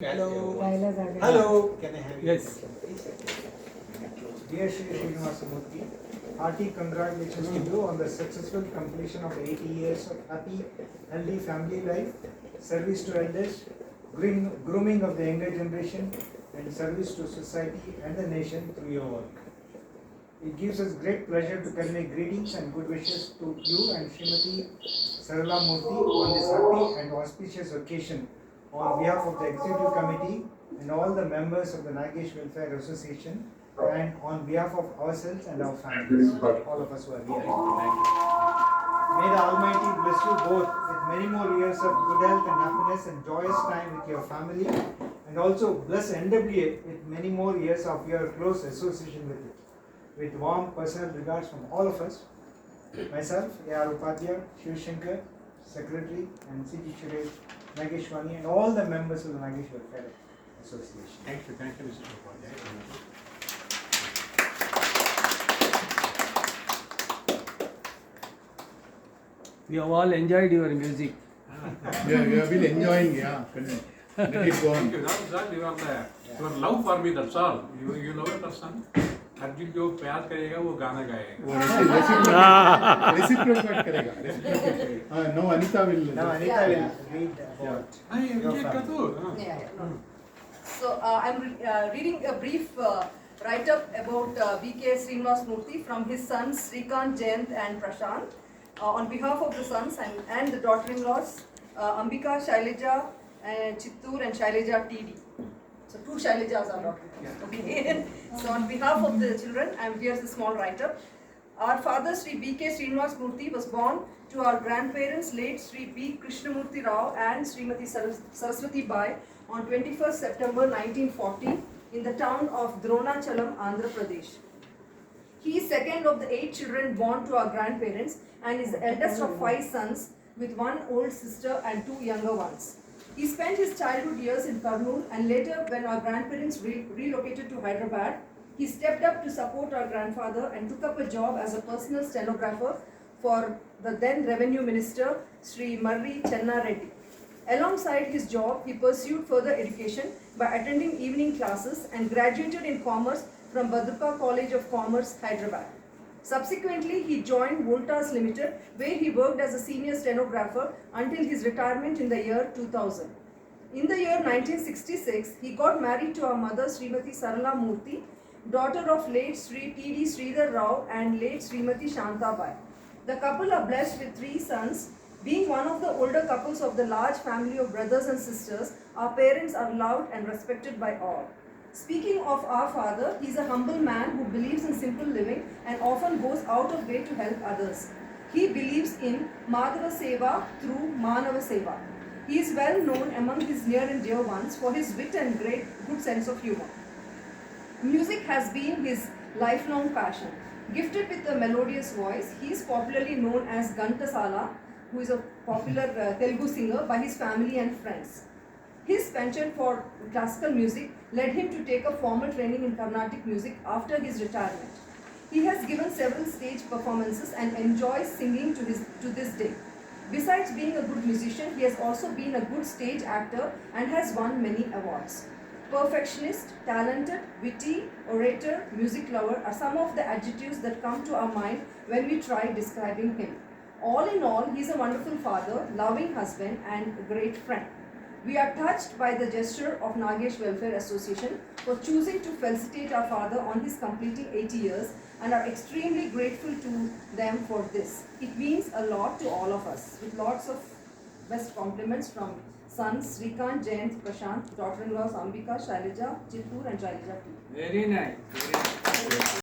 Hello. Hello. Can I have Yes. Dear Shri Srinivasamurthy, hearty congratulations to you on the successful completion of 80 years of happy, healthy family life, service to elders, grooming of the younger generation, and service to society and the nation through your work. It gives us great pleasure to convey greetings and good wishes to you and Srimati Sarala Murthy on this happy and auspicious occasion on behalf of the Executive Committee and all the members of the Nagesh Welfare Association and on behalf of ourselves and our families, all of us who are here. May the Almighty bless you both with many more years of good health and happiness and joyous time with your family, and also bless NWA with many more years of your close association with it. With warm personal regards from all of us, myself, A.R. Upadhyay, Shiv Shankar, Secretary, and C.G. Suresh, Nageshwani, and all the members of the Nagesh Welfare Association. Thank you, Mr. Upadhyay. We have all enjoyed your music. Yeah, we have been enjoying. Yeah, let it go Thank on. you. That's that. Your love for me. That's all. You love a person. Arjun जो प्यार करेगा वो गाना गाएगा. वो reciprocate करेगा. Reciprocate करेगा. No, Anita will. Now, Anita will read about हाँ ये your ये family. का तो. So I'm reading a brief write-up about V.K. Srinivas Murthy from his sons Srikant, Jayant and Prashant. On behalf of the sons and the daughter-in-laws, Ambika, Shailaja, Chittur and Shailaja T.D. So two Shailajas are daughters. Okay. So on behalf of the children, here's the small write-up. Our father Sri B.K. Srinivas Murthy was born to our grandparents late Sri B. Krishnamurthy Rao and Srimati Saraswati Bai on 21st September 1940 in the town of Dronachalam, Andhra Pradesh. He is second of the 8 children born to our grandparents and is the eldest of 5 sons with 1 old sister and 2 younger ones. He spent his childhood years in Kurnool and later when our grandparents relocated to Hyderabad, he stepped up to support our grandfather and took up a job as a personal stenographer for the then Revenue Minister Sri Marri Chenna Reddy. Alongside his job, he pursued further education by attending evening classes and graduated in commerce from Badruka College of Commerce, Hyderabad. Subsequently, he joined Voltas Limited, where he worked as a senior stenographer until his retirement in the year 2000. In the year 1966, he got married to our mother Srimati Sarala Murthy, daughter of late Sri T.D. Sridhar Rao and late Srimati Shantabai. The couple are blessed with 3 sons. Being one of the older couples of the large family of brothers and sisters, our parents are loved and respected by all. Speaking of our father, he is a humble man who believes in simple living and often goes out of way to help others. He believes in Madhava Seva through Manava Seva. He is well known among his near and dear ones for his wit and good sense of humor. Music has been his lifelong passion. Gifted with a melodious voice, he is popularly known as Ghantasala, who is a popular Telugu singer by his family and friends. His penchant for classical music led him to take a formal training in Carnatic music after his retirement. He has given several stage performances and enjoys singing to this day. Besides being a good musician, he has also been a good stage actor and has won many awards. Perfectionist, talented, witty, orator, music lover are some of the adjectives that come to our mind when we try describing him. All in all, he is a wonderful father, loving husband and a great friend. We are touched by the gesture of Nagesh Welfare Association for choosing to felicitate our father on his completing 80 years and are extremely grateful to them for this. It means a lot to all of us. With lots of best compliments from sons Srikant, Jayant, Prashant, daughter-in-laws Ambika, Shailaja, Chittur and Shailaja too. Very nice. Very nice.